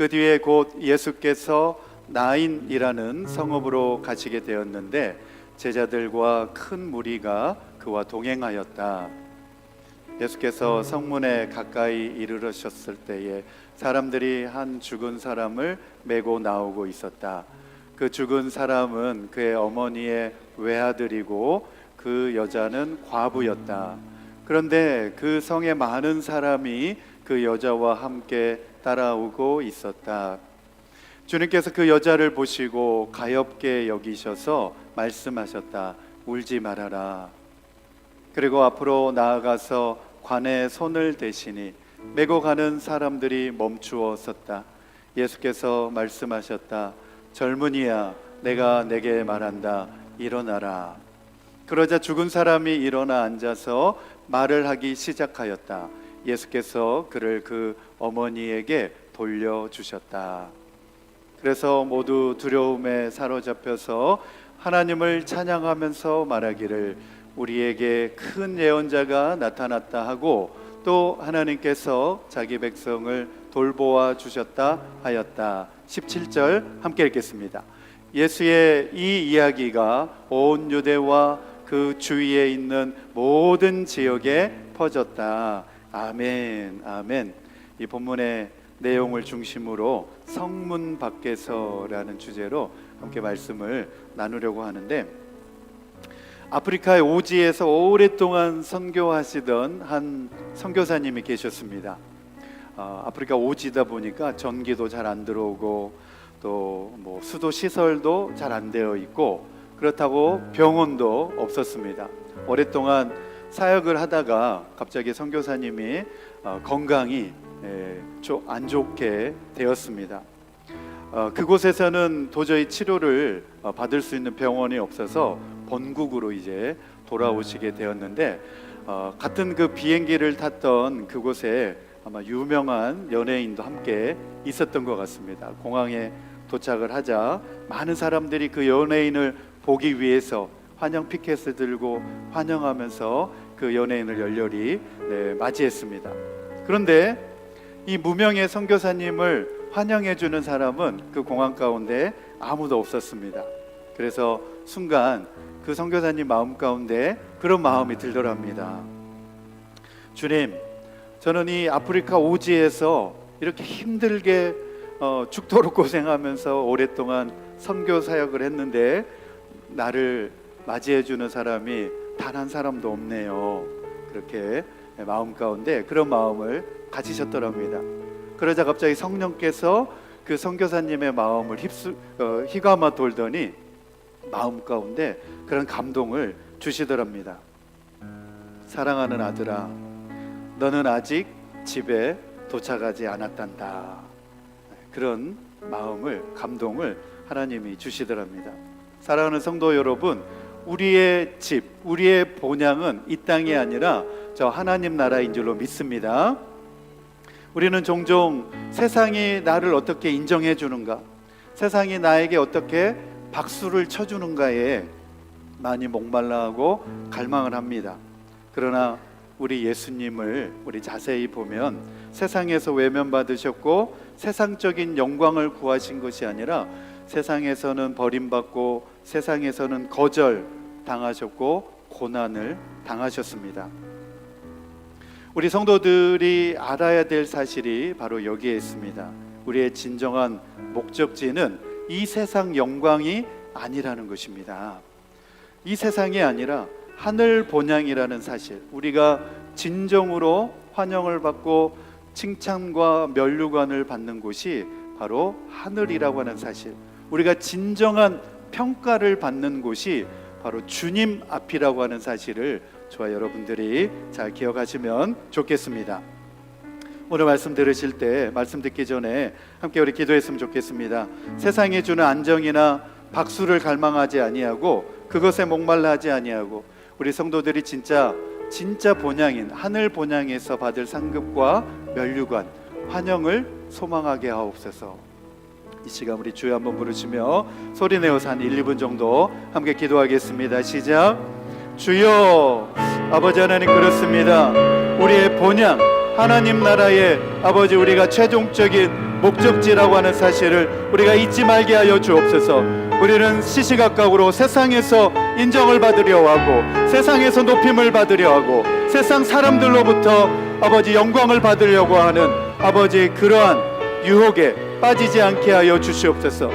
그 뒤에 곧 예수께서 나인이라는 성읍으로 가시게 되었는데 제자들과 큰 무리가 그와 동행하였다. 예수께서 성문에 가까이 이르르셨을 때에 사람들이 한 죽은 사람을 메고 나오고 있었다. 그 죽은 사람은 그의 어머니의 외아들이고 그 여자는 과부였다. 그런데 그 성에 많은 사람이 그 여자와 함께 따라오고 있었다. 주님께서 그 여자를 보시고 가엾게 여기셔서 말씀하셨다. 울지 말아라. 그리고 앞으로 나아가서 관에 손을 대시니 메고 가는 사람들이 멈추어 섰다. 예수께서 말씀하셨다. 젊은이야, 내가 내게 말한다. 일어나라. 그러자 죽은 사람이 일어나 앉아서 말을 하기 시작하였다. 예수께서 그를 그 어머니에게 돌려주셨다. 그래서 모두 두려움에 사로잡혀서 하나님을 찬양하면서 말하기를 우리에게 큰 예언자가 나타났다 하고 또 하나님께서 자기 백성을 돌보아 주셨다 하였다. 17절 함께 읽겠습니다. 예수의 이 이야기가 온 유대와 그 주위에 있는 모든 지역에 퍼졌다. 아멘, 아멘. 이 본문의 내용을 중심으로 성문 밖에서라는 주제로 함께 말씀을 나누려고 하는데, 아프리카의 오지에서 오랫동안 선교하시던 한 선교사님이 계셨습니다. 아프리카 오지다 보니까 전기도 잘 안 들어오고 또 뭐 수도 시설도 잘 안 되어 있고 그렇다고 병원도 없었습니다. 오랫동안 사역을 하다가 갑자기 선교사님이 건강이 안 좋게 되었습니다. 그곳에서는 도저히 치료를 받을 수 있는 병원이 없어서 본국으로 이제 돌아오시게 되었는데, 같은 그 비행기를 탔던 그곳에 아마 유명한 연예인도 함께 있었던 것 같습니다. 공항에 도착을 하자 많은 사람들이 그 연예인을 보기 위해서 환영 피켓을 들고 환영하면서 그 연예인을 열렬히 맞이했습니다. 그런데 이 무명의 선교사님을 환영해주는 사람은 그 공항 가운데 아무도 없었습니다. 그래서 순간 그 선교사님 마음 가운데 그런 마음이 들더랍니다. 주님, 저는 이 아프리카 오지에서 이렇게 힘들게 죽도록 고생하면서 오랫동안 선교 사역을 했는데 나를 맞이해주는 사람이 단 한 사람도 없네요. 그렇게 마음 가운데 그런 마음을 가지셨더랍니다. 그러자 갑자기 성령께서 그 선교사님의 마음을 휘감아 돌더니 마음 가운데 그런 감동을 주시더랍니다. 사랑하는 아들아, 너는 아직 집에 도착하지 않았단다. 그런 마음을, 감동을 하나님이 주시더랍니다. 사랑하는 성도 여러분, 우리의 집, 우리의 본향은 이 땅이 아니라 저 하나님 나라인 줄로 믿습니다. 우리는 종종 세상이 나를 어떻게 인정해 주는가, 세상이 나에게 어떻게 박수를 쳐주는가에 많이 목말라하고 갈망을 합니다. 그러나 우리 예수님을 우리 자세히 보면 세상에서 외면받으셨고 세상적인 영광을 구하신 것이 아니라 세상에서는 버림받고 세상에서는 거절당하셨고 고난을 당하셨습니다. 우리 성도들이 알아야 될 사실이 바로 여기에 있습니다. 우리의 진정한 목적지는 이 세상 영광이 아니라는 것입니다. 이 세상이 아니라 하늘 본향이라는 사실, 우리가 진정으로 환영을 받고 칭찬과 면류관을 받는 곳이 바로 하늘이라고 하는 사실, 우리가 진정한 평가를 받는 곳이 바로 주님 앞이라고 하는 사실을 저와 여러분들이 잘 기억하시면 좋겠습니다. 오늘 말씀 들으실 때, 말씀 듣기 전에 함께 우리 기도했으면 좋겠습니다. 세상이 주는 안정이나 박수를 갈망하지 아니하고 그것에 목말라 하지 아니하고 우리 성도들이 진짜 본향인 하늘 본향에서 받을 상급과 면류관, 환영을 소망하게 하옵소서. 이 시간 우리 주여 한번 부르시며 소리내어서 한 1, 2분 정도 함께 기도하겠습니다. 시작. 주여, 아버지 하나님, 그렇습니다. 우리의 본향 하나님 나라에 아버지, 우리가 최종적인 목적지라고 하는 사실을 우리가 잊지 말게 하여 주옵소서. 우리는 시시각각으로 세상에서 인정을 받으려 하고 세상에서 높임을 받으려 하고 세상 사람들로부터 아버지 영광을 받으려고 하는 아버지 그러한 유혹에 빠지지 않게 하여 주시옵소서.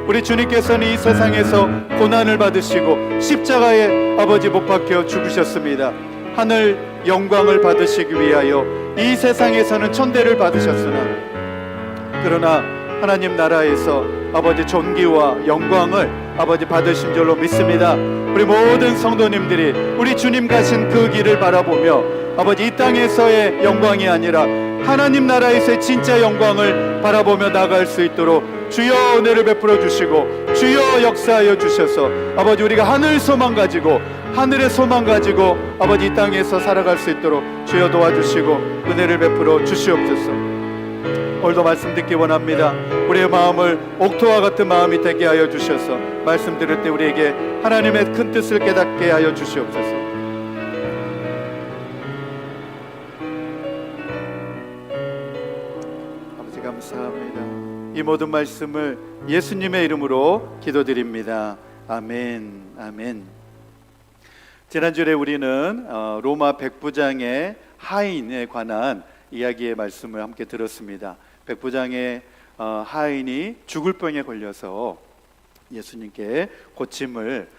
우리 주님께서는 이 세상에서 고난을 받으시고 십자가에 아버지 못 박혀 죽으셨습니다. 하늘 영광을 받으시기 위하여 이 세상에서는 천대를 받으셨으나 그러나 하나님 나라에서 아버지 존귀와 영광을 아버지 받으신 줄로 믿습니다. 우리 모든 성도님들이 우리 주님 가신 그 길을 바라보며 아버지 이 땅에서의 영광이 아니라 하나님 나라에서의 진짜 영광을 바라보며 나갈 수 있도록 주여 은혜를 베풀어 주시고 주여 역사하여 주셔서 아버지 우리가 하늘 소망 가지고 하늘의 소망 가지고 아버지 이 땅에서 살아갈 수 있도록 주여 도와주시고 은혜를 베풀어 주시옵소서. 오늘도 말씀 듣기 원합니다. 우리의 마음을 옥토와 같은 마음이 되게 하여 주셔서 말씀 들을 때 우리에게 하나님의 큰 뜻을 깨닫게 하여 주시옵소서. 아버지 감사합니다. 이 모든 말씀을 예수님의 이름으로 기도드립니다. 아멘. 아멘. 지난주에 우리는 로마 백부장의 하인에 관한 이야기의 말씀을 함께 들었습니다. 백부장의 하인이 죽을 병에 걸려서 예수님께 고침을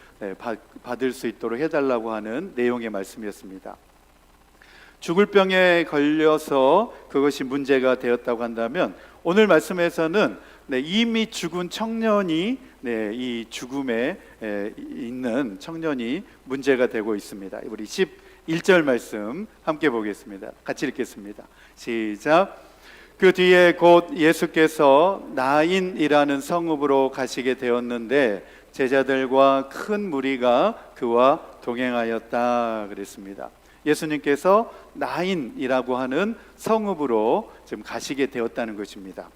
받을 수 있도록 해달라고 하는 내용의 말씀이었습니다. 죽을 병에 걸려서 그것이 문제가 되었다고 한다면 오늘 말씀에서는 이미 죽은 청년이 이 죽음에 있는 청년이 문제가 되고 있습니다. 우리 11절 말씀 함께 보겠습니다. 같이 읽겠습니다. 시작. 그 뒤에 곧 예수께서 나인이라는 성읍으로 가시게 되었는데 제자들과 큰 무리가 그와 동행하였다 그랬습니다. 예수님께서 나인이라고 하는 성읍으로 지금 가시게 되었다는 것입니다.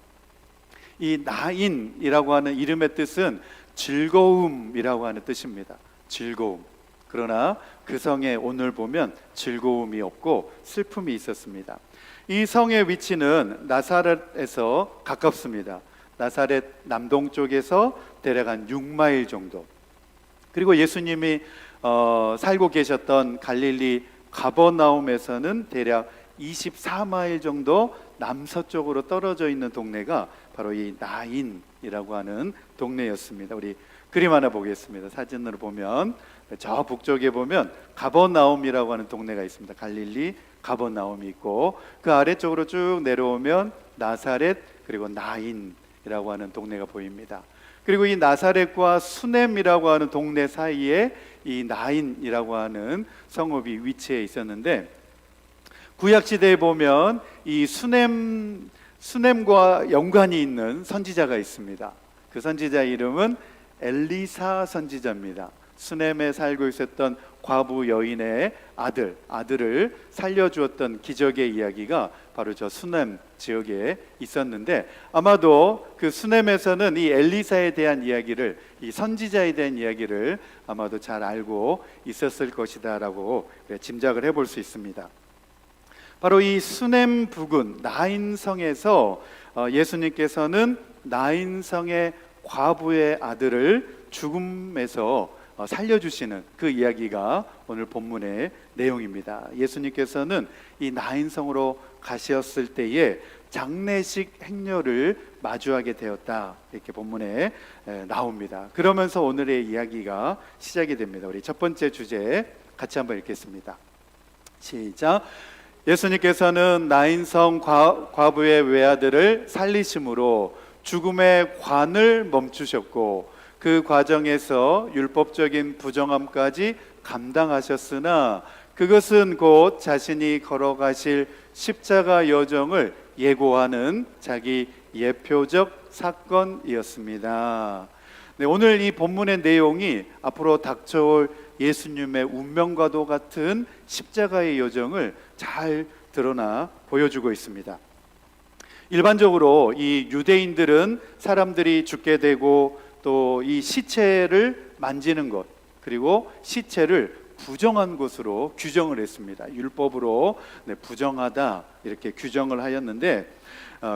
이 나인이라고 하는 이름의 뜻은 즐거움이라고 하는 뜻입니다. 즐거움. 그러나 그 성에 오늘 보면 즐거움이 없고 슬픔이 있었습니다. 이 성의 위치는 나사렛에서 가깝습니다. 나사렛 남동쪽에서 대략 한 6마일 정도. 그리고 예수님이 살고 계셨던 갈릴리 가버나움에서는 대략 24마일 정도 남서쪽으로 떨어져 있는 동네가 바로 이 나인이라고 하는 동네였습니다. 우리 그림 하나 보겠습니다. 사진으로 보면 저 북쪽에 보면 가버나움이라고 하는 동네가 있습니다. 갈릴리 가버나움이 있고 그 아래쪽으로 쭉 내려오면 나사렛 그리고 나인이라고 하는 동네가 보입니다. 그리고 이 나사렛과 수넴이라고 하는 동네 사이에 이 나인이라고 하는 성읍이 위치해 있었는데 구약시대에 보면 이 수넴과 연관이 있는 선지자가 있습니다. 그 선지자 이름은 엘리사 선지자입니다. 수넴에 살고 있었던 과부 여인의 아들을 살려주었던 기적의 이야기가 바로 저 수넴 지역에 있었는데 아마도 그 수넴에서는 이 엘리사에 대한 이야기를 이 선지자에 대한 이야기를 아마도 잘 알고 있었을 것이다라고 짐작을 해볼 수 있습니다. 바로 이 수넴 부근 나인성에서 예수님께서는 나인성의 과부의 아들을 죽음에서 살려주시는 그 이야기가 오늘 본문의 내용입니다. 예수님께서는 이 나인성으로 가셨을 때에 장례식 행렬을 마주하게 되었다 이렇게 본문에 나옵니다. 그러면서 오늘의 이야기가 시작이 됩니다. 우리 첫 번째 주제 같이 한번 읽겠습니다. 시작. 예수님께서는 나인성 과부의 외아들을 살리심으로 죽음의 관을 멈추셨고 그 과정에서 율법적인 부정함까지 감당하셨으나 그것은 곧 자신이 걸어가실 십자가 여정을 예고하는 자기 예표적 사건이었습니다. 오늘 이 본문의 내용이 앞으로 닥쳐올 예수님의 운명과도 같은 십자가의 여정을 잘 드러나 보여주고 있습니다. 일반적으로 이 유대인들은 사람들이 죽게 되고 또 이 시체를 만지는 것 그리고 시체를 부정한 것으로 규정을 했습니다. 율법으로 부정하다 이렇게 규정을 하였는데,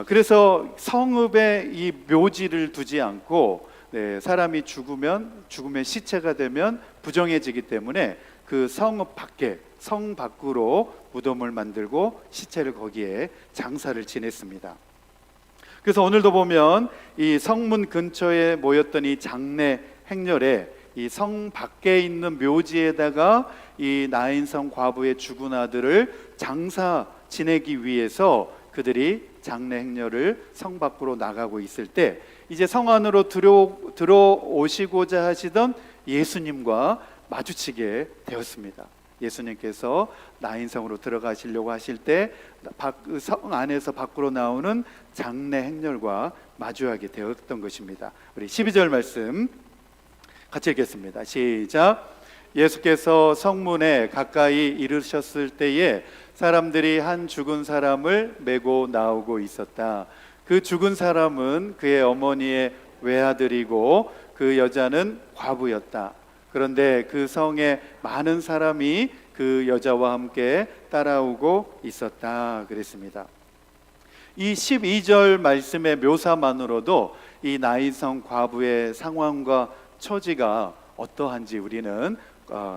그래서 성읍에 이 묘지를 두지 않고 사람이 죽으면 죽음의 시체가 되면 부정해지기 때문에 그 성읍 밖에, 성 밖으로 무덤을 만들고 시체를 거기에 장사를 지냈습니다. 그래서 오늘도 보면 이 성문 근처에 모였던 이 장례 행렬에 이 성 밖에 있는 묘지에다가 이 나인성 과부의 죽은 아들을 장사 지내기 위해서 그들이 장례 행렬을 성 밖으로 나가고 있을 때, 이제 성 안으로 들어오시고자 하시던 예수님과 마주치게 되었습니다. 예수님께서 나인성으로 들어가시려고 하실 때 성 안에서 밖으로 나오는 장례 행렬과 마주하게 되었던 것입니다. 우리 12절 말씀 같이 읽겠습니다. 시작. 예수께서 성문에 가까이 이르셨을 때에 사람들이 한 죽은 사람을 메고 나오고 있었다. 그 죽은 사람은 그의 어머니의 외아들이고 그 여자는 과부였다. 그런데 그 성에 많은 사람이 그 여자와 함께 따라오고 있었다 그랬습니다. 이 12절 말씀의 묘사만으로도 이 나인성 과부의 상황과 처지가 어떠한지 우리는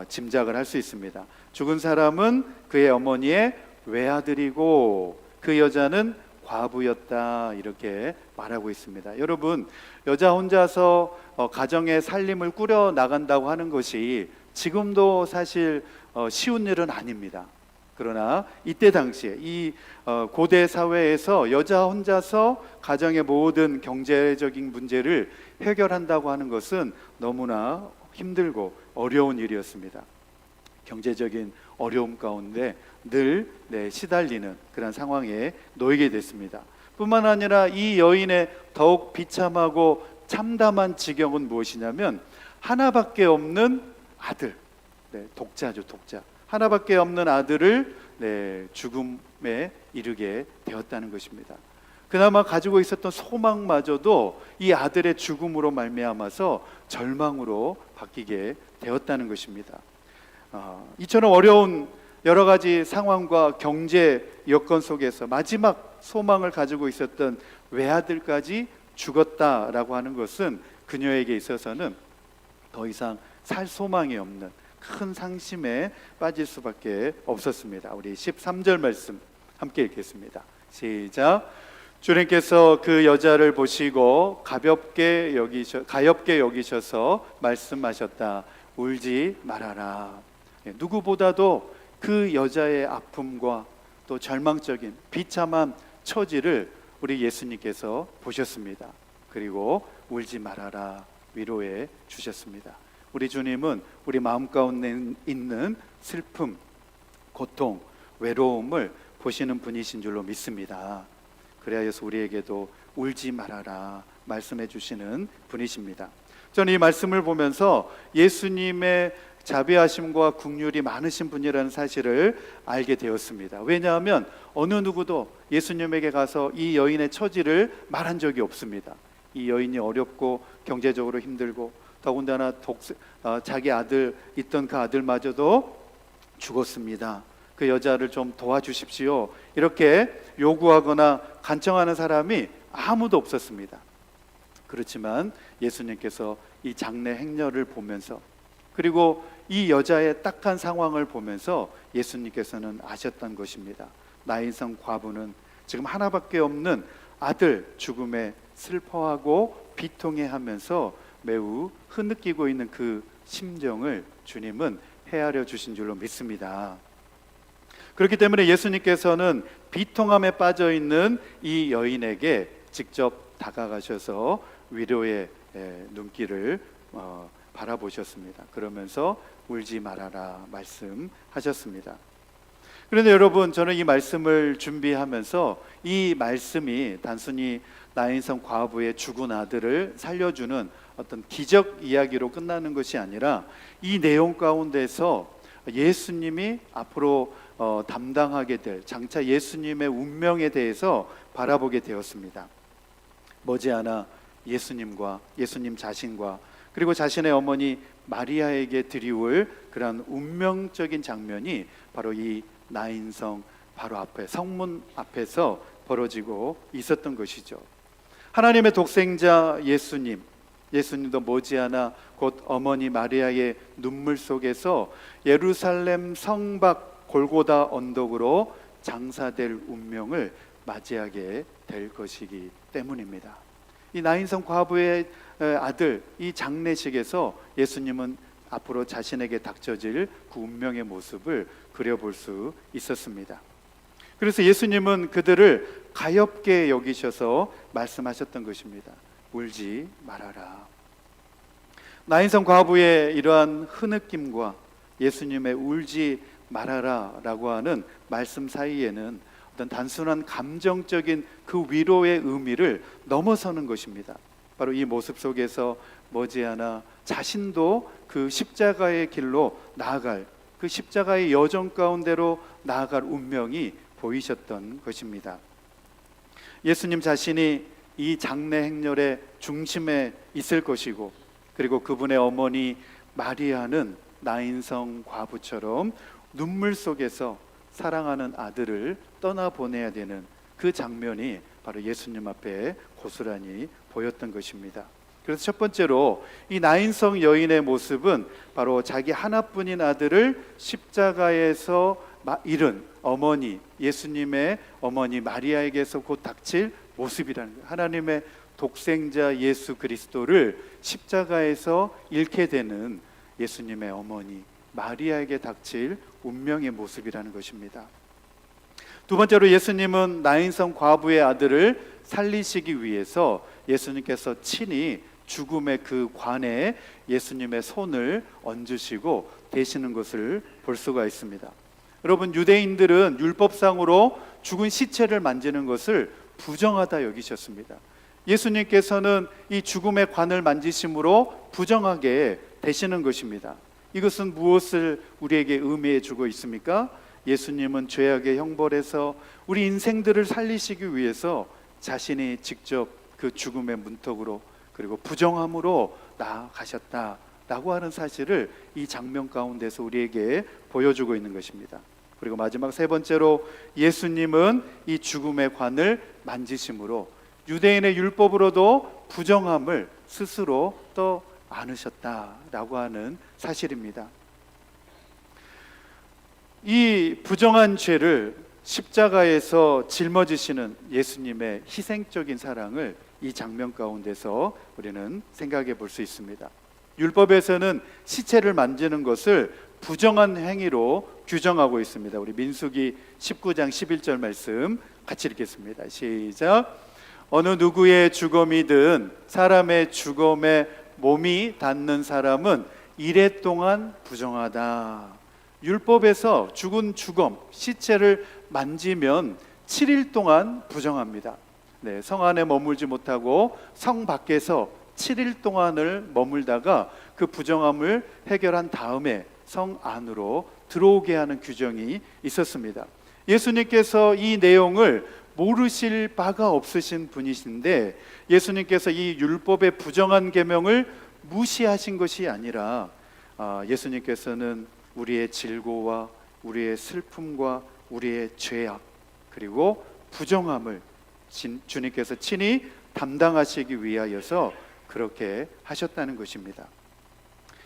짐작을 할 수 있습니다. 죽은 사람은 그의 어머니의 외아들이고 그 여자는 과부였다 이렇게 말하고 있습니다. 여러분, 여자 혼자서 가정의 살림을 꾸려 나간다고 하는 것이 지금도 사실 쉬운 일은 아닙니다. 그러나 이때 당시에 이 고대 사회에서 여자 혼자서 가정의 모든 경제적인 문제를 해결한다고 하는 것은 너무나 힘들고 어려운 일이었습니다. 경제적인 어려움 가운데 늘 시달리는 그런 상황에 놓이게 됐습니다. 뿐만 아니라 이 여인의 더욱 비참하고 참담한 지경은 무엇이냐면 하나밖에 없는 아들, 독자죠, 독자. 하나밖에 없는 아들을 죽음에 이르게 되었다는 것입니다. 그나마 가지고 있었던 소망마저도 이 아들의 죽음으로 말미암아서 절망으로 바뀌게 되었다는 것입니다. 이처럼 어려운 여러 가지 상황과 경제 여건 속에서 마지막 소망을 가지고 있었던 외아들까지 죽었다라고 하는 것은 그녀에게 있어서는 더 이상 살 소망이 없는 큰 상심에 빠질 수밖에 없었습니다. 우리 13절 말씀 함께 읽겠습니다. 시작. 주님께서 그 여자를 보시고 가볍게 여기셔서 말씀하셨다. 울지 말아라. 누구보다도 그 여자의 아픔과 또 절망적인 비참한 처지를 우리 예수님께서 보셨습니다. 그리고 울지 말아라 위로해 주셨습니다. 우리 주님은 우리 마음 가운데 있는 슬픔, 고통, 외로움을 보시는 분이신 줄로 믿습니다. 그래야여서 우리에게도 울지 말아라 말씀해 주시는 분이십니다. 저는 이 말씀을 보면서 예수님의 자비하심과 긍휼이 많으신 분이라는 사실을 알게 되었습니다. 왜냐하면 어느 누구도 예수님에게 가서 이 여인의 처지를 말한 적이 없습니다. 이 여인이 어렵고 경제적으로 힘들고 더군다나 자기 아들 있던 그 아들마저도 죽었습니다. 그 여자를 좀 도와주십시오. 이렇게 요구하거나 간청하는 사람이 아무도 없었습니다. 그렇지만 예수님께서 이 장례 행렬을 보면서 그리고 이 여자의 딱한 상황을 보면서 예수님께서는 아셨던 것입니다. 나인성 과부는 지금 하나밖에 없는 아들 죽음에 슬퍼하고 비통해하면서 매우 흐느끼고 있는 그 심정을 주님은 헤아려 주신 줄로 믿습니다. 그렇기 때문에 예수님께서는 비통함에 빠져 있는 이 여인에게 직접 다가가셔서 위로의 눈길을 바라보셨습니다. 그러면서 울지 말아라 말씀하셨습니다. 그런데 여러분, 저는 이 말씀을 준비하면서 이 말씀이 단순히 나인성 과부의 죽은 아들을 살려주는 어떤 기적 이야기로 끝나는 것이 아니라 이 내용 가운데서 예수님이 앞으로 담당하게 될 장차 예수님의 운명에 대해서 바라보게 되었습니다. 머지않아 예수님과 예수님 자신과 그리고 자신의 어머니 마리아에게 드리울 그런 운명적인 장면이 바로 이 나인성 바로 앞에, 성문 앞에서 벌어지고 있었던 것이죠. 하나님의 독생자 예수님도 머지않아 곧 어머니 마리아의 눈물 속에서 예루살렘 성 밖 골고다 언덕으로 장사될 운명을 맞이하게 될 것이기 때문입니다. 이 나인성 과부의 아들 이 장례식에서 예수님은 앞으로 자신에게 닥쳐질 그 운명의 모습을 그려볼 수 있었습니다. 그래서 예수님은 그들을 가엾게 여기셔서 말씀하셨던 것입니다. 울지 말아라. 나인성 과부의 이러한 흐느낌과 예수님의 울지 말아라 라고 하는 말씀 사이에는 어떤 단순한 감정적인 그 위로의 의미를 넘어서는 것입니다. 바로 이 모습 속에서 머지않아 자신도 그 십자가의 길로 나아갈, 그 십자가의 여정 가운데로 나아갈 운명이 보이셨던 것입니다. 예수님 자신이 이 장례 행렬의 중심에 있을 것이고, 그리고 그분의 어머니 마리아는 나인성 과부처럼 눈물 속에서 사랑하는 아들을 떠나보내야 되는 그 장면이 바로 예수님 앞에 고스란히 보였던 것입니다. 그래서 첫 번째로 이 나인성 여인의 모습은 바로 자기 하나뿐인 아들을 십자가에서 잃은 어머니, 예수님의 어머니 마리아에게서 곧 닥칠 모습이라는 거예요. 하나님의 독생자 예수 그리스도를 십자가에서 잃게 되는 예수님의 어머니 마리아에게 닥칠 운명의 모습이라는 것입니다. 두 번째로 예수님은 나인성 과부의 아들을 살리시기 위해서 예수님께서 친히 죽음의 그 관에 예수님의 손을 얹으시고 대시는 것을 볼 수가 있습니다. 여러분, 유대인들은 율법상으로 죽은 시체를 만지는 것을 부정하다 여기셨습니다. 예수님께서는 이 죽음의 관을 만지심으로 부정하게 되시는 것입니다. 이것은 무엇을 우리에게 의미해 주고 있습니까? 예수님은 죄악의 형벌에서 우리 인생들을 살리시기 위해서 자신이 직접 그 죽음의 문턱으로 그리고 부정함으로 나아가셨다라고 하는 사실을 이 장면 가운데서 우리에게 보여주고 있는 것입니다. 그리고 마지막 세 번째로 예수님은 이 죽음의 관을 만지심으로 유대인의 율법으로도 부정함을 스스로 또 안으셨다라고 하는 사실입니다. 이 부정한 죄를 십자가에서 짊어지시는 예수님의 희생적인 사랑을 이 장면 가운데서 우리는 생각해 볼 수 있습니다. 율법에서는 시체를 만지는 것을 부정한 행위로 규정하고 있습니다. 우리 민수기 19장 11절 말씀 같이 읽겠습니다. 시작. 어느 누구의 죽음이든 사람의 죽음에 몸이 닿는 사람은 이래 동안 부정하다. 율법에서 죽은 죽음, 시체를 만지면 7일 동안 부정합니다. 네, 성 안에 머물지 못하고 성 밖에서 7일 동안을 머물다가 그 부정함을 해결한 다음에 성 안으로 들어오게 하는 규정이 있었습니다. 예수님께서 이 내용을 모르실 바가 없으신 분이신데 예수님께서 이 율법의 부정한 계명을 무시하신 것이 아니라 예수님께서는 우리의 질고와 우리의 슬픔과 우리의 죄악 그리고 부정함을 주님께서 친히 담당하시기 위하여서 그렇게 하셨다는 것입니다.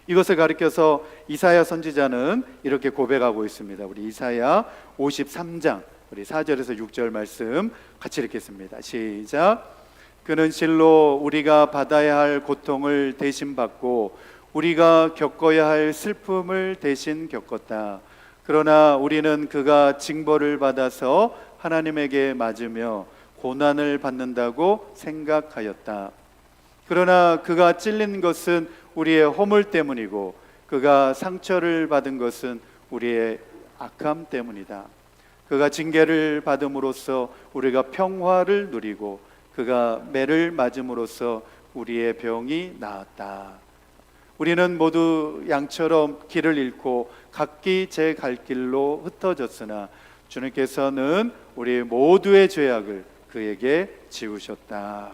이것을 가리켜서 이사야 선지자는 이렇게 고백하고 있습니다. 우리 이사야 53장 우리 4절에서 6절 말씀 같이 읽겠습니다. 시작. 그는 실로 우리가 받아야 할 고통을 대신 받고 우리가 겪어야 할 슬픔을 대신 겪었다. 그러나 우리는 그가 징벌을 받아서 하나님에게 맞으며 고난을 받는다고 생각하였다. 그러나 그가 찔린 것은 우리의 허물 때문이고 그가 상처를 받은 것은 우리의 악함 때문이다. 그가 징계를 받음으로써 우리가 평화를 누리고 그가 매를 맞음으로써 우리의 병이 나았다. 우리는 모두 양처럼 길을 잃고 각기 제 갈 길로 흩어졌으나 주님께서는 우리 모두의 죄악을 그에게 지우셨다.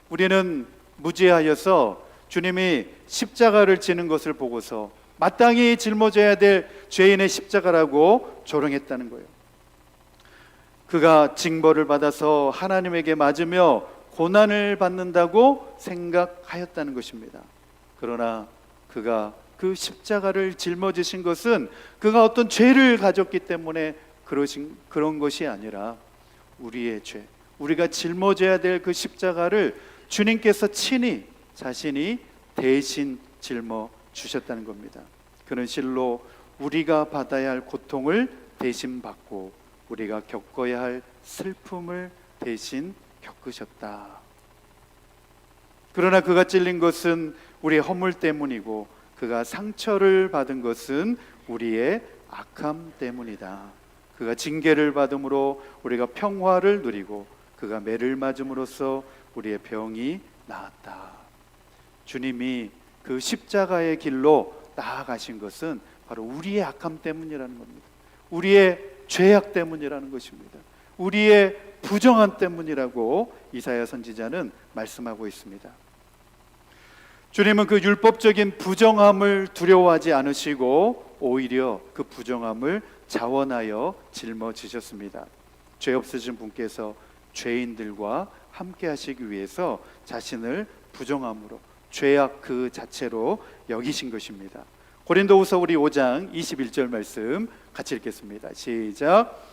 우리는 무지하여서 주님이 십자가를 지는 것을 보고서 마땅히 짊어져야 될 죄인의 십자가라고 조롱했다는 거예요. 그가 징벌을 받아서 하나님에게 맞으며 고난을 받는다고 생각하였다는 것입니다. 그러나 그가 그 십자가를 짊어지신 것은 그가 어떤 죄를 가졌기 때문에 그런 것이 아니라 우리의 죄, 우리가 짊어져야 될 그 십자가를 주님께서 친히 자신이 대신 짊어 주셨다는 겁니다. 그는 실로 우리가 받아야 할 고통을 대신 받고 우리가 겪어야 할 슬픔을 대신 겪으셨다. 그러나 그가 찔린 것은 우리의 허물 때문이고 그가 상처를 받은 것은 우리의 악함 때문이다. 그가 징계를 받음으로 우리가 평화를 누리고 그가 매를 맞음으로써 우리의 병이 나았다. 주님이 그 십자가의 길로 나아가신 것은 바로 우리의 악함 때문이라는 겁니다. 우리의 죄악 때문이라는 것입니다. 우리의 부정함 때문이라고 이사야 선지자는 말씀하고 있습니다. 주님은 그 율법적인 부정함을 두려워하지 않으시고 오히려 그 부정함을 자원하여 짊어지셨습니다. 죄 없으신 분께서 죄인들과 함께 하시기 위해서 자신을 부정함으로 죄악 그 자체로 여기신 것입니다. 고린도후서 우리 5장 21절 말씀 같이 읽겠습니다. 시작.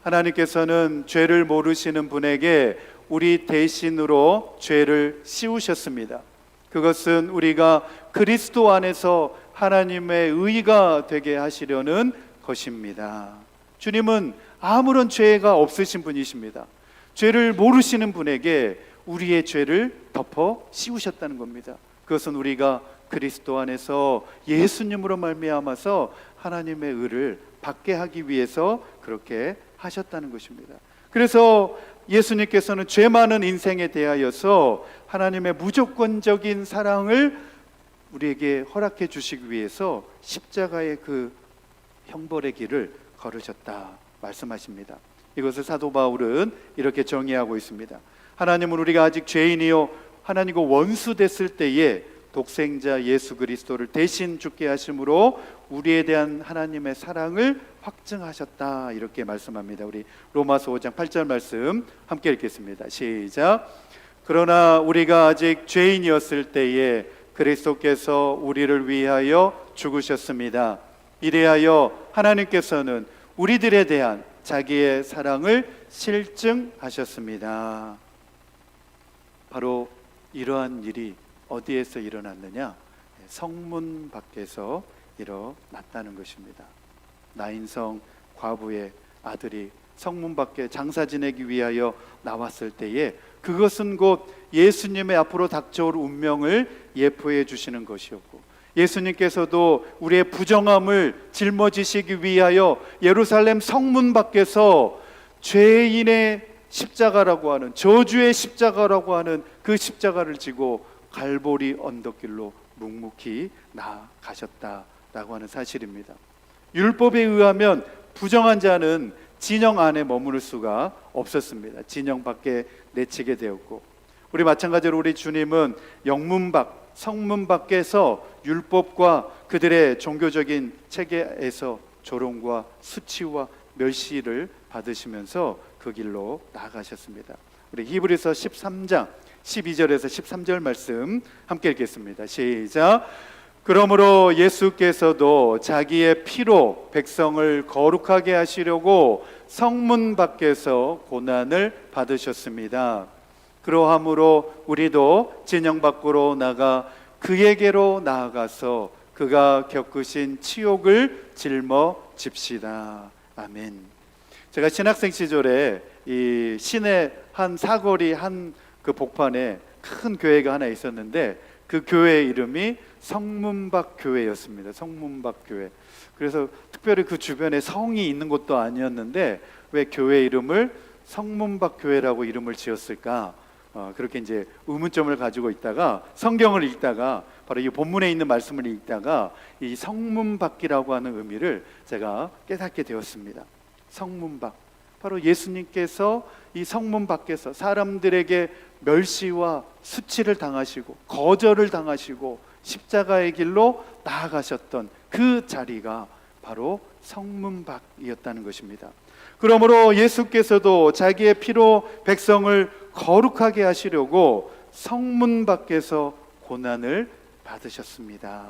하나님께서는 죄를 모르시는 분에게 우리 대신으로 죄를 씌우셨습니다. 그것은 우리가 그리스도 안에서 하나님의 의가 되게 하시려는 것입니다. 주님은 아무런 죄가 없으신 분이십니다. 죄를 모르시는 분에게 우리의 죄를 덮어 씌우셨다는 겁니다. 그것은 우리가 그리스도 안에서 예수님으로 말미암아서 하나님의 의를 받게 하기 위해서 그렇게 하셨다는 것입니다. 그래서 예수님께서는 죄 많은 인생에 대하여서 하나님의 무조건적인 사랑을 우리에게 허락해 주시기 위해서 십자가의 그 형벌의 길을 걸으셨다 말씀하십니다. 이것을 사도 바울은 이렇게 정의하고 있습니다. 하나님은 우리가 아직 죄인이요 하나님과 원수 됐을 때에 독생자 예수 그리스도를 대신 죽게 하심으로 우리에 대한 하나님의 사랑을 확증하셨다 이렇게 말씀합니다. 우리 로마서 5장 8절 말씀 함께 읽겠습니다. 시작. 그러나 우리가 아직 죄인이었을 때에 그리스도께서 우리를 위하여 죽으셨습니다. 이래하여 하나님께서는 우리들에 대한 자기의 사랑을 실증하셨습니다. 바로 이러한 일이 어디에서 일어났느냐? 성문 밖에서 일어났다는 것입니다. 나인성 과부의 아들이 성문 밖에 장사 지내기 위하여 나왔을 때에 그것은 곧 예수님의 앞으로 닥쳐올 운명을 예표해 주시는 것이었고, 예수님께서도 우리의 부정함을 짊어지시기 위하여 예루살렘 성문 밖에서 죄인의 십자가라고 하는, 저주의 십자가라고 하는 그 십자가를 지고 갈보리 언덕길로 묵묵히 나아가셨다라고 하는 사실입니다. 율법에 의하면 부정한 자는 진영 안에 머무를 수가 없었습니다. 진영 밖에 내치게 되었고, 우리 마찬가지로 우리 주님은 영문 밖, 성문 밖에서 율법과 그들의 종교적인 체계에서 조롱과 수치와 멸시를 받으시면서 그 길로 나아가셨습니다. 우리 히브리서 13장 12절에서 13절 말씀 함께 읽겠습니다. 시작. 그러므로 예수께서도 자기의 피로 백성을 거룩하게 하시려고 성문 밖에서 고난을 받으셨습니다. 그러함으로 우리도 진영 밖으로 나가 그에게로 나아가서 그가 겪으신 치욕을 짊어집시다. 아멘. 제가 신학생 시절에 이 시내 한 사거리 한 그 복판에 큰 교회가 하나 있었는데 그 교회 이름이 성문밖 교회였습니다. 성문밖 교회. 그래서 특별히 그 주변에 성이 있는 곳도 아니었는데 왜 교회 이름을 성문밖 교회라고 이름을 지었을까? 그렇게 이제 의문점을 가지고 있다가 성경을 읽다가 바로 이 본문에 있는 말씀을 읽다가 이 성문밖이라고 하는 의미를 제가 깨닫게 되었습니다. 성문밖, 바로 예수님께서 이 성문 밖에서 사람들에게 멸시와 수치를 당하시고 거절을 당하시고 십자가의 길로 나아가셨던 그 자리가 바로 성문밖이었다는 것입니다. 그러므로 예수께서도 자기의 피로 백성을 거룩하게 하시려고 성문 밖에서 고난을 받으셨습니다.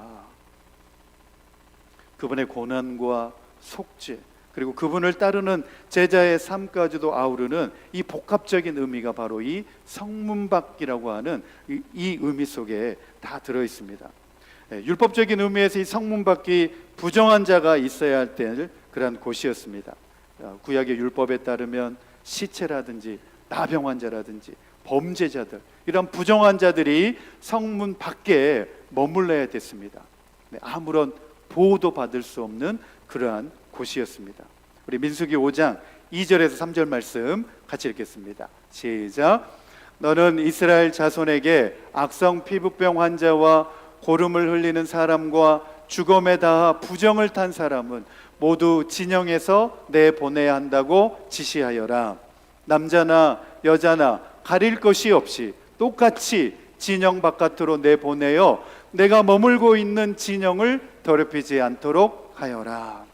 그분의 고난과 속죄, 그리고 그분을 따르는 제자의 삶까지도 아우르는 이 복합적인 의미가 바로 이 성문밖이라고 하는 이 의미 속에 다 들어 있습니다. 율법적인 의미에서 이 성문밖이 부정한 자가 있어야 할 때 그런 곳이었습니다. 구약의 율법에 따르면 시체라든지 나병 환자라든지 범죄자들, 이런 부정한 자들이 성문 밖에 머물러야 됐습니다. 아무런 보호도 받을 수 없는 그러한 곳이었습니다. 우리 민수기 5장 2절에서 3절 말씀 같이 읽겠습니다. 시작. 너는 이스라엘 자손에게 악성 피부병 환자와 고름을 흘리는 사람과 죽음에 닿아 부정을 탄 사람은 모두 진영에서 내보내야 한다고 지시하여라. 남자나 여자나 가릴 것이 없이 똑같이 진영 바깥으로 내보내어 내가 머물고 있는 진영을 더럽히지 않도록 하여라.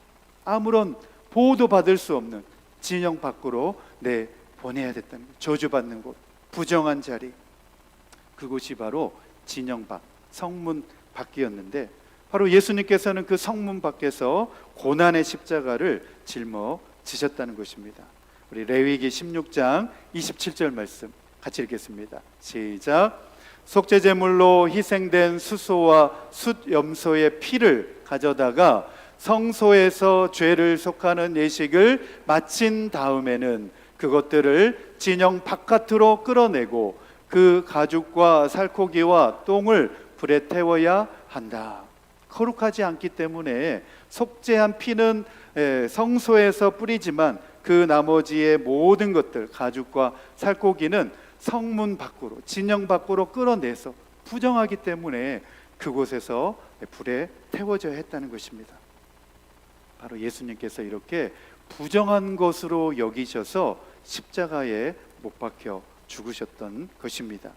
아무런 보호도 받을 수 없는 진영 밖으로 내보내야 됐다는 것. 저주받는 곳, 부정한 자리, 그곳이 바로 진영 밖, 성문 밖이었는데 바로 예수님께서는 그 성문 밖에서 고난의 십자가를 짊어지셨다는 것입니다. 우리 레위기 16장 27절 말씀 같이 읽겠습니다. 시작. 속죄제물로 희생된 수소와 숫염소의 피를 가져다가 성소에서 죄를 속하는 예식을 마친 다음에는 그것들을 진영 바깥으로 끌어내고 그 가죽과 살코기와 똥을 불에 태워야 한다. 거룩하지 않기 때문에 속죄한 피는 성소에서 뿌리지만 그 나머지의 모든 것들, 가죽과 살코기는 성문 밖으로, 진영 밖으로 끌어내서 부정하기 때문에 그곳에서 불에 태워져야 했다는 것입니다. 바로 예수님께서 이렇게 부정한 것으로 여기셔서 십자가에 못 박혀 죽으셨던 것입니다.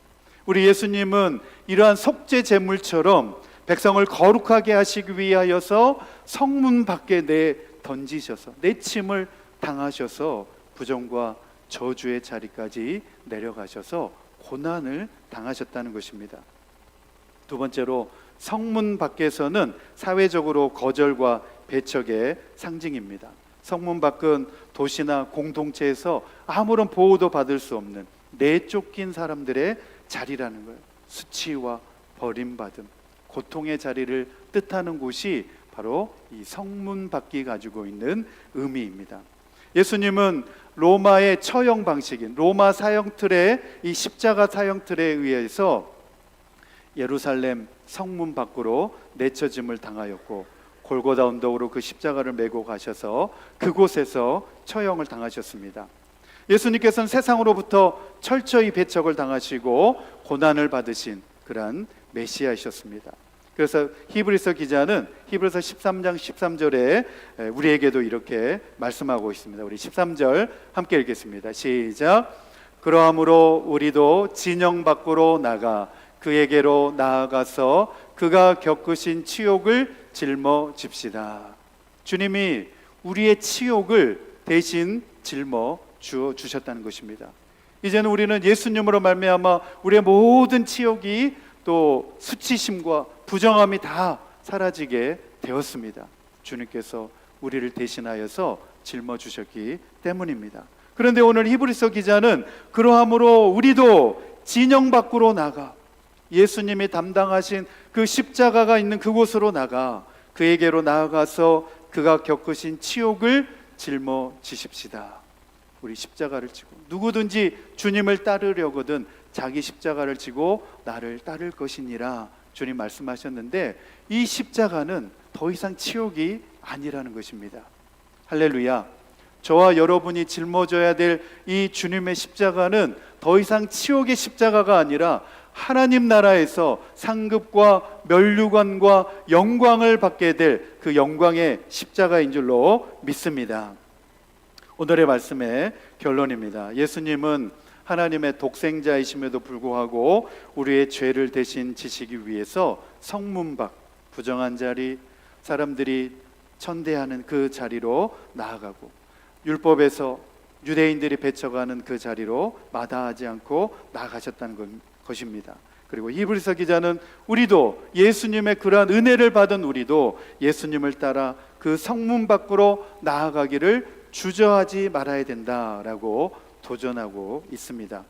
우리 예수님은 이러한 속죄 제물처럼 백성을 거룩하게 하시기 위하여서 성문 밖에 던지셔서 내침을 당하셔서 부정과 저주의 자리까지 내려가셔서 고난을 당하셨다는 것입니다. 두 번째로 성문 밖에서는 사회적으로 거절과 배척의 상징입니다. 성문 밖은 도시나 공동체에서 아무런 보호도 받을 수 없는 내쫓긴 사람들의 자리라는 거예요. 수치와 버림받음, 고통의 자리를 뜻하는 곳이 바로 이 성문 밖이 가지고 있는 의미입니다. 예수님은 로마의 처형 방식인 로마 사형틀의 이 십자가 사형틀에 의해서 예루살렘 성문 밖으로 내쳐짐을 당하였고 골고다 언덕으로 그 십자가를 메고 가셔서 그곳에서 처형을 당하셨습니다. 예수님께서는 세상으로부터 철저히 배척을 당하시고 고난을 받으신 그러한 메시아이셨습니다. 그래서 히브리서 기자는 히브리서 13장 13절에 우리에게도 이렇게 말씀하고 있습니다. 우리 13절 함께 읽겠습니다. 시작. 그러므로 우리도 진영 밖으로 나가 그에게로 나아가서 그가 겪으신 치욕을 짊어집시다. 주님이 우리의 치욕을 대신 짊어 주셨다는 것입니다. 이제는 우리는 예수님으로 말미암아 우리의 모든 치욕이 또 수치심과 부정함이 다 사라지게 되었습니다. 주님께서 우리를 대신하여서 짊어주셨기 때문입니다. 그런데 오늘 히브리서 기자는 그러함으로 우리도 진영 밖으로 나가 예수님이 담당하신 그 십자가가 있는 그곳으로 나가 그에게로 나아가서 그가 겪으신 치욕을 짊어지십시다. 우리 십자가를 지고 누구든지 주님을 따르려거든 자기 십자가를 지고 나를 따를 것이니라 주님 말씀하셨는데 이 십자가는 더 이상 치욕이 아니라는 것입니다. 할렐루야. 저와 여러분이 짊어져야 될 이 주님의 십자가는 더 이상 치욕의 십자가가 아니라 하나님 나라에서 상급과 면류관과 영광을 받게 될 그 영광의 십자가인 줄로 믿습니다. 오늘의 말씀의 결론입니다. 예수님은 하나님의 독생자이심에도 불구하고 우리의 죄를 대신 지시기 위해서 성문 밖, 부정한 자리, 사람들이 천대하는 그 자리로 나아가고, 율법에서 유대인들이 배쳐가는 그 자리로 마다하지 않고 나아가셨다는 것입니다. 그리고 히브리서 기자는 우리도 예수님의 그러한 은혜를 받은 우리도 예수님을 따라 그 성문 밖으로 나아가기를 주저하지 말아야 된다라고 도전하고 있습니다.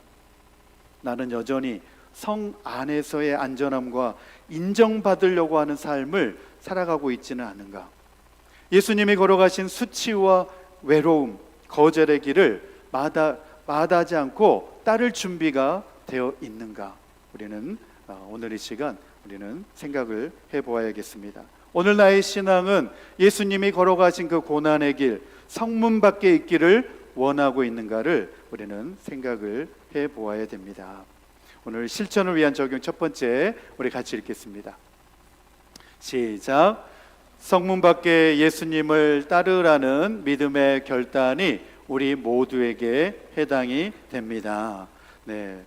나는 여전히 성 안에서의 안전함과 인정받으려고 하는 삶을 살아가고 있지는 않은가? 예수님이 걸어가신 수치와 외로움, 거절의 길을 마다하지 않고 따를 준비가 되어 있는가? 우리는 오늘 이 시간 우리는 생각을 해보아야겠습니다. 오늘 나의 신앙은 예수님이 걸어가신 그 고난의 길, 성문 밖에 있기를 원하고 있는가를 우리는 생각을 해보아야 됩니다. 오늘 실천을 위한 적용 첫 번째, 우리 같이 읽겠습니다. 시작. 성문 밖에 예수님을 따르라는 믿음의 결단이 우리 모두에게 해당이 됩니다. 네,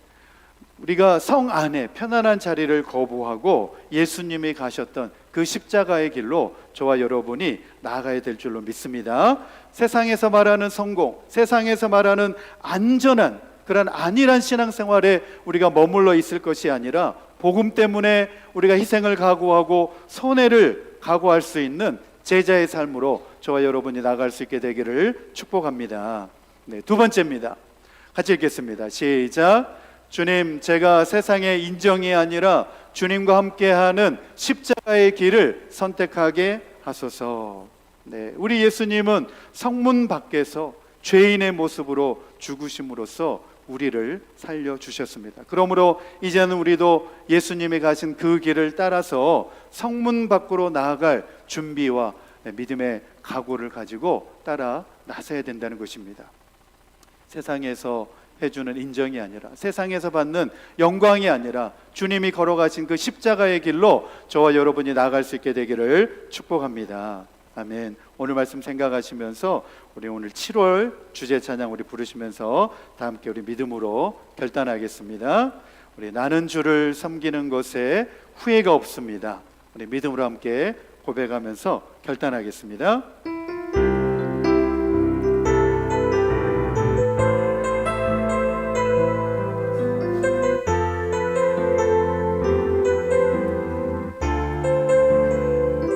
우리가 성 안에 편안한 자리를 거부하고 예수님이 가셨던 그 십자가의 길로 저와 여러분이 나아가야 될 줄로 믿습니다. 세상에서 말하는 성공, 세상에서 말하는 안전한 그런 안일한 신앙생활에 우리가 머물러 있을 것이 아니라 복음 때문에 우리가 희생을 각오하고 손해를 각오할 수 있는 제자의 삶으로 저와 여러분이 나아갈 수 있게 되기를 축복합니다. 네, 두 번째입니다. 같이 읽겠습니다. 시작. 주님, 제가 세상의 인정이 아니라 주님과 함께하는 십자가의 길을 선택하게 하소서. 네, 우리 예수님은 성문 밖에서 죄인의 모습으로 죽으심으로써 우리를 살려주셨습니다. 그러므로 이제는 우리도 예수님이 가신 그 길을 따라서 성문 밖으로 나아갈 준비와 믿음의 각오를 가지고 따라 나서야 된다는 것입니다. 세상에서 해주는 인정이 아니라, 세상에서 받는 영광이 아니라 주님이 걸어가신 그 십자가의 길로 저와 여러분이 나아갈 수 있게 되기를 축복합니다. 아멘. 오늘 말씀 생각하시면서 우리 오늘 7월 주제 찬양 우리 부르시면서 다 함께 우리 믿음으로 결단하겠습니다. 우리 나는 주를 섬기는 것에 후회가 없습니다. 우리 믿음으로 함께 고백하면서 결단하겠습니다.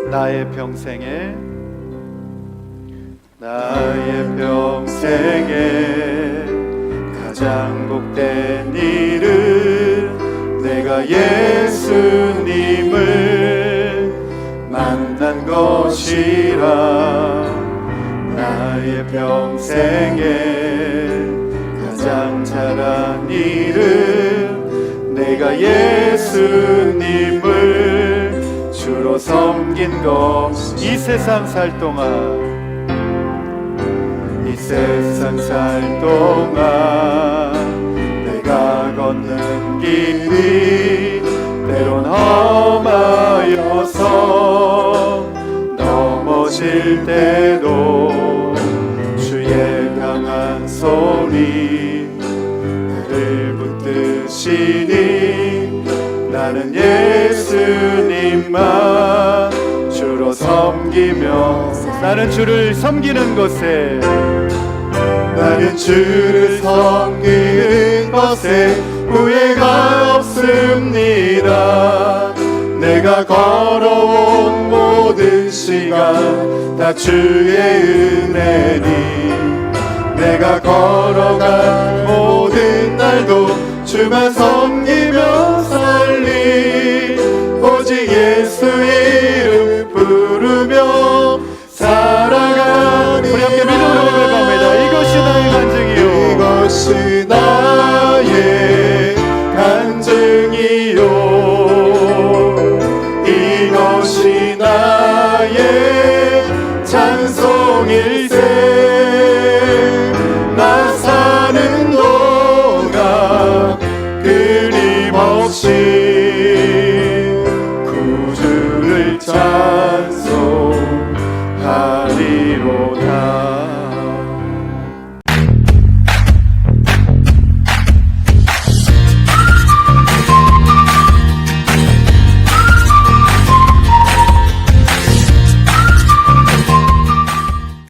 나의 평생에 가장 복된 일은 내가 예수님을 만난 것이라. 나의 평생에 가장 잘한 일은 내가 예수님을 주로 섬긴 것. 이 세상 살 동안 내가 걷는 길이 때론 험하여서 넘어질 때도 주의 강한 손이 나를 붙드시니 나는 예수님만 주로 섬기며 나는 주를 섬기는 것에 후회가 없습니다. 내가 걸어온 모든 시간 다 주의 은혜니 내가 걸어간 모든 날도 주만 섬기며 살리. 오직 예수 이름 부르며 살아가니. 우리 함께 믿음으로 고백합니다. 이것이 나의 간증이요, 이것이 나의 간증이요, 이것이 나의